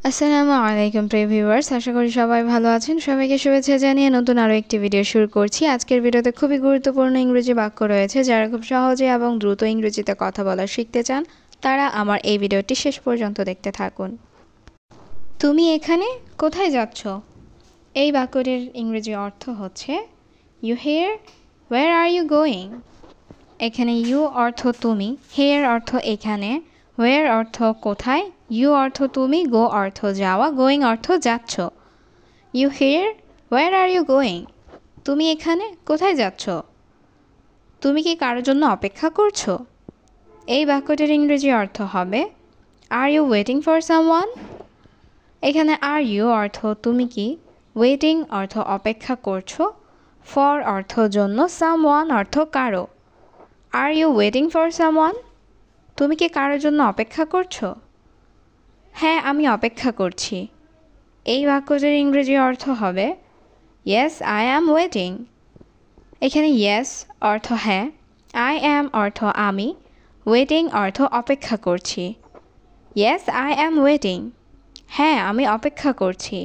আসসালামু আলাইকুম প্রিয় ভিউয়ার্স, আশা করি সবাই ভালো আছেন। সবাইকে শুভেচ্ছা জানিয়ে নতুন আরও একটি ভিডিও শুরু করছি। আজকের ভিডিওতে খুবই গুরুত্বপূর্ণ ইংরেজি বাক্য রয়েছে। যারা খুব সহজে এবং দ্রুত ইংরেজিতে কথা বলা শিখতে চান তারা আমার এই ভিডিওটি শেষ পর্যন্ত দেখতে থাকুন। তুমি এখানে কোথায় যাচ্ছ? এই বাক্যটির ইংরেজি অর্থ হচ্ছে you here, where are you going. এখানে ইউ অর্থ তুমি, হিয়ার অর্থ এখানে, ওয়্যার অর্থ কোথায়, ইউ অর্থ তুমি, গো অর্থ যাওয়া, গোয়িং অর্থ যাচ্ছ। You here, where are you going? তুমি এখানে কোথায় যাচ্ছ? তুমি কি কারোর জন্য অপেক্ষা করছো? এই বাক্যটির ইংরেজি অর্থ হবে are you waiting for someone? এখানে আর ইউ অর্থ তুমি কি, ওয়েটিং অর্থ অপেক্ষা করছো, ফর অর্থ জন্য, সামওয়ান অর্থ কারো। Are you waiting for someone? তুমি কি কারোর জন্য অপেক্ষা করছো? হ্যাঁ, আমি অপেক্ষা করছি। এই বাক্যটির ইংরেজি অর্থ হবে ইয়েস আই অ্যাম ওয়েটিং। এখানে ইয়েস অর্থ হ্যাঁ, আই অ্যাম অর্থ আমি, ওয়েটিং অর্থ অপেক্ষা করছি। Yes I am waiting. হ্যাঁ, আমি অপেক্ষা করছি।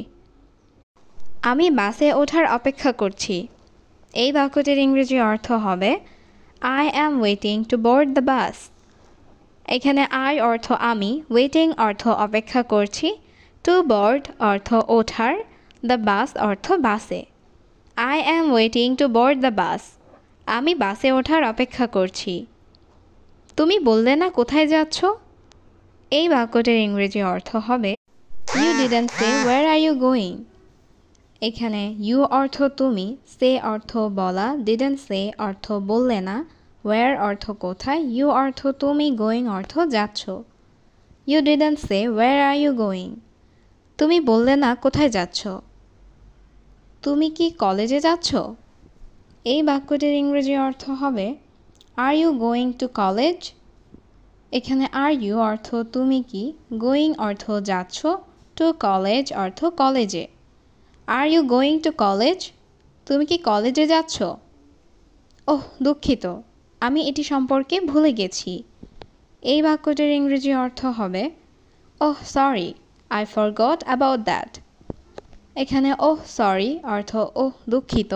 আমি বাসে ওঠার অপেক্ষা করছি। এই বাক্যটির ইংরেজি অর্থ হবে I am waiting to board the bus. এখানে আই অর্থ আমি, ওয়েটিং অর্থ অপেক্ষা করছি, টু বোর্ড অর্থ ওঠার, দ্য বাস অর্থ বাসে। I am waiting to board the bus. আমি বাসে ওঠার অপেক্ষা করছি। তুমি বললে না কোথায় যাচ্ছ? এই বাক্যটির ইংরেজি অর্থ হবে you didn't say where are you going. এখানে ইউ অর্থ তুমি, সে অর্থ বলা, ডিডন্ট সে অর্থ বললে না, ওয়্যার অর্থ কোথায়, ইউ অর্থ তুমি, গোয়িং অর্থ যাচ্ছ। You didn't say where are you going? তুমি বললে না কোথায় যাচ্ছ? তুমি কি কলেজে যাচ্ছ? এই বাক্যটির ইংরেজি অর্থ হবে are you going to college? এখানে আর ইউ অর্থ তুমি কি, গোয়িং অর্থ যাচ্ছ, টু কলেজ অর্থ কলেজে। Are you going to college? তুমি কি কলেজে যাচ্ছ? ওহ দুঃখিত, আমি এটি সম্পর্কে ভুলে গেছি। এই বাক্যটির ইংরেজি অর্থ হবে ওহ sorry, I forgot about that. এখানে ওহ সরি অর্থ ওহ দুঃখিত,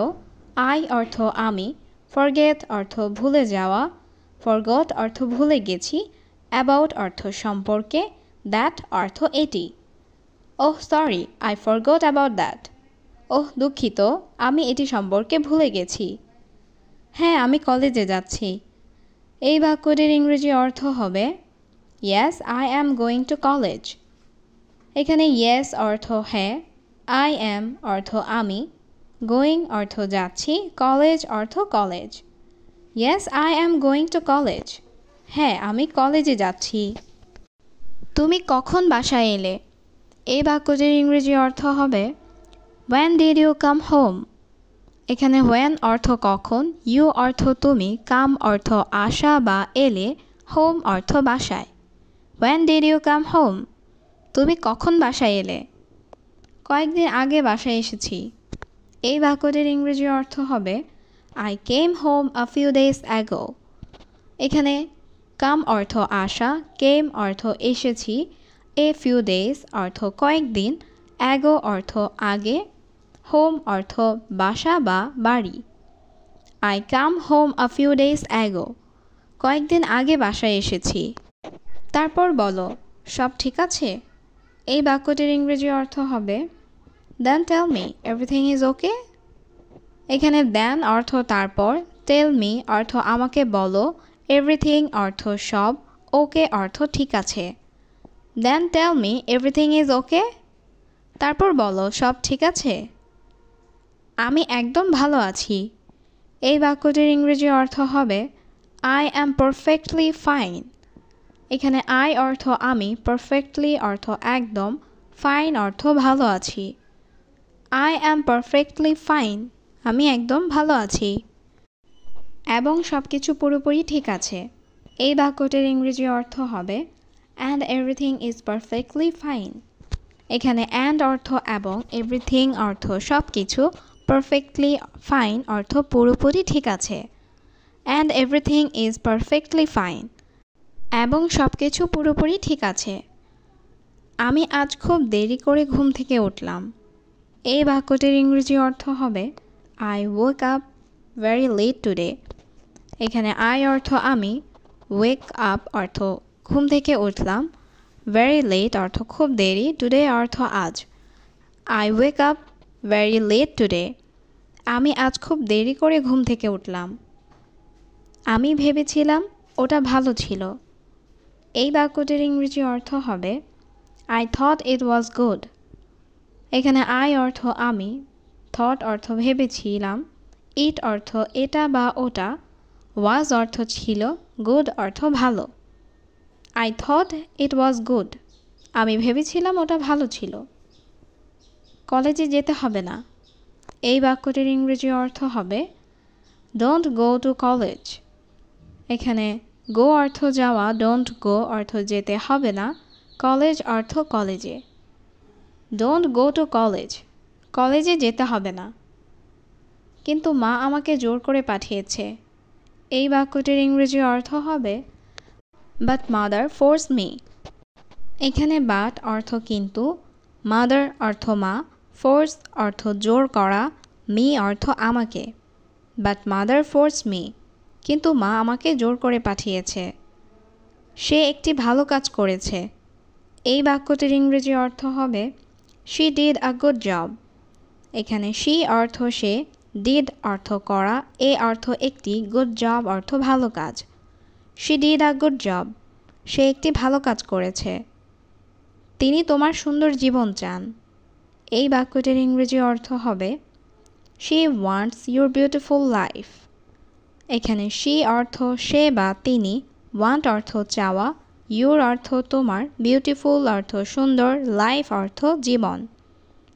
আই অর্থ আমি, ফরগেট অর্থ ভুলে যাওয়া, ফরগট অর্থ ভুলে গেছি, অ্যাবাউট অর্থ সম্পর্কে, দ্যাট অর্থ এটি। Oh sorry, I forgot about that. Oh দুঃখিত, আমি এটি সম্পর্কে ভুলে গেছি। হ্যাঁ, আমি কলেজে যাচ্ছি। এই বাক্যটির ইংরেজি অর্থ হবে yes I am going to college. এখানে ইয়েস অর্থ হ্যাঁ, আই অ্যাম অর্থ আমি, গোয়িং অর্থ যাচ্ছি, কলেজ অর্থ college. Yes I am going to college. হ্যাঁ, আমি কলেজে যাচ্ছি। তুমি কখন বাসায় এলে? এই বাক্যটির ইংরেজি অর্থ হবে When did you come home? এখানে when অর্থ কখন, you অর্থ তুমি, come অর্থ আসা বা এলে, home অর্থ বাসায়। When did you come home? তুমি কখন বাসায় এলে? কয়েকদিন আগে বাসায় এসেছি। এই বাক্যটির ইংরেজি অর্থ হবে I came home a few days ago. এখানে come অর্থ আসা, came অর্থ এসেছি, a few days অর্থ কয়েকদিন, ago অর্থ আগে, হোম অর্থ বাসা বা বাড়ি। I come home a few days ago. কয়েকদিন আগে বাসায় এসেছি। তারপর বলো সব ঠিক আছে? এই বাক্যটির ইংরেজি অর্থ হবে then tell me everything is okay. এখানে দেন অর্থ তারপর, টেল মি অর্থ আমাকে বলো, এভরিথিং অর্থ সব, ওকে অর্থ ঠিক আছে। Then tell me everything is okay. তারপর বলো সব ঠিক আছে? আমি একদম ভালো আছি। এই বাক্যটির ইংরেজি অর্থ হবে আই অ্যাম পারফেক্টলি ফাইন। এখানে আই অর্থ আমি, পারফেক্টলি অর্থ একদম, ফাইন অর্থ ভালো আছি। I am perfectly fine. আমি একদম ভালো আছি। এবং সব কিছু পুরোপুরি ঠিক আছে। এই বাক্যটির ইংরেজি অর্থ হবে and everything is perfectly fine. এখানে অ্যান্ড অর্থ এবং, এভরিথিং অর্থ সব কিছু, পারফেক্টলি ফাইন অর্থ পুরোপুরি ঠিক আছে। And everything is perfectly fine. এবং সব কিছু পুরোপুরি ঠিক আছে। আমি আজ খুব দেরি করে ঘুম থেকে উঠলাম। এই বাক্যটির ইংরেজি অর্থ হবে I woke up very late today। এখানে I অর্থ আমি, wake up অর্থ ঘুম থেকে উঠলাম, very late অর্থ খুব দেরি, today অর্থ আজ। I wake up very late today। আমি আজ খুব দেরি করে ঘুম থেকে উঠলাম। আমি ভেবেছিলাম ওটা ভালো ছিল। এই বাক্যটির ইংরেজি অর্থ হবে I thought it was good। এখানে I অর্থ আমি, thought অর্থ ভেবেছিলাম, it অর্থ এটা বা ওটা, was অর্থ ছিল, good অর্থ ভালো। I thought it was good। আমি ভেবেছিলাম ওটা ভালো ছিল। কলেজে যেতে হবে না। এই বাক্যটির ইংরেজি অর্থ হবে Don't go to college। এখানে go অর্থ যাওয়া, don't go অর্থ যেতে হবে না, কলেজ অর্থ কলেজে। Don't go to college। কলেজে যেতে হবে না। কিন্তু মা আমাকে জোর করে পাঠিয়েছে। এই বাক্যটির ইংরেজি অর্থ হবে But mother forced me। এখানে but অর্থ কিন্তু, mother অর্থ মা, force অর্থ জোর করা, me অর্থ আমাকে। But mother forced me। কিন্তু মা আমাকে জোর করে পাঠিয়েছে। সে একটি ভালো কাজ করেছে। এই বাক্যটির ইংরেজি অর্থ হবে She did a good job। এখানে she অর্থ সে, did অর্থ করা, a অর্থ একটি, good job অর্থ ভালো কাজ। She did a good job। সে একটি ভালো কাজ করেছে। তিনি তোমার সুন্দর জীবন চান। এই বাক্যটির ইংরেজি অর্থ হবে She wants your beautiful life। এখানে she অর্থ সে বা তিনি, want অর্থ চাওয়া, your অর্থ তোমার, beautiful অর্থ সুন্দর, life অর্থ জীবন।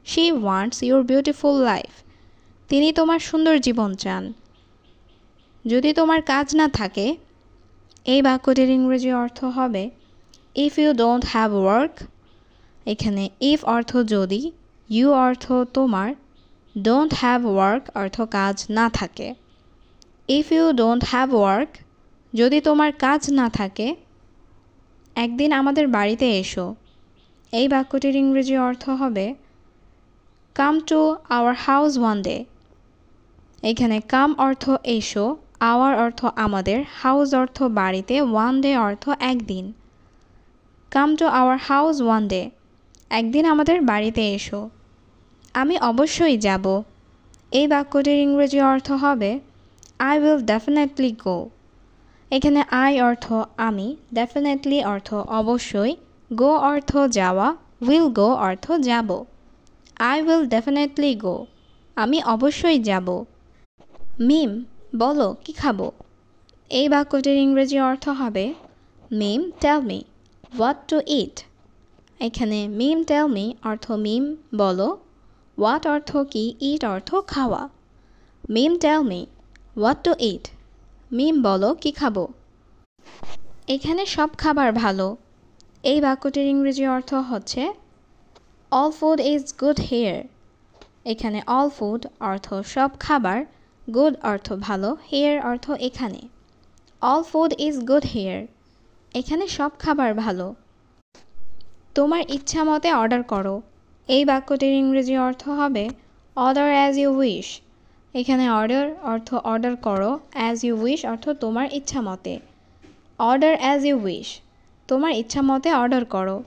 She wants your beautiful life। তিনি তোমার সুন্দর জীবন চান। যদি তোমার কাজ না থাকে, এই বাক্যটির ইংরেজি অর্থ হবে If you don't have work। এখানে if অর্থ যদি, you অর্থ তোমার, don't have work অর্থ কাজ না থাকে। If you don't have work, যদি তোমার কাজ না থাকে, একদিন আমাদের বাড়িতে এসো। এই বাক্যটির ইংরেজি অর্থ হবে Come to our house one day। এখানে come অর্থ এসো, our অর্থ আমাদের, house অর্থ বাড়িতে, one day অর্থ একদিন। Come to our house one day। একদিন আমাদের বাড়িতে এসো। আমি অবশ্যই যাব। এই বাক্যটির ইংরেজি অর্থ হবে I will definitely go। এখানে I অর্থ আমি, definitely অর্থ অবশ্যই, go অর্থ যাওয়া, will go অর্থ যাব। I will definitely go। আমি অবশ্যই যাব। মিম বলো কি খাবো। এই বাক্যটির ইংরেজি অর্থ হবে মিম tell me what to eat। এখানে মিম tell me অর্থ মিম বলো, what অর্থ কি, eat অর্থ খাওয়া। মিম tell me what to eat। মিম বলো কি খাবো। এখানে সব খাবার ভালো। এই বাক্যটির ইংরেজি অর্থ হচ্ছে All food is good here। এখানে all food অর্থ সব খাবার, good অর্থ ভালো, here অর্থ এখানে। All food is good here। এখানে সব খাবার ভালো। তোমার ইচ্ছা মতে অর্ডার করো। এই বাক্যটির ইংরেজি অর্থ হবে Order as you wish। এখানে অর্ডার অর্থ অর্ডার করো, as you wish অর্থ তোমার ইচ্ছা মতে। Order as you wish। তোমার ইচ্ছা মতে অর্ডার করো।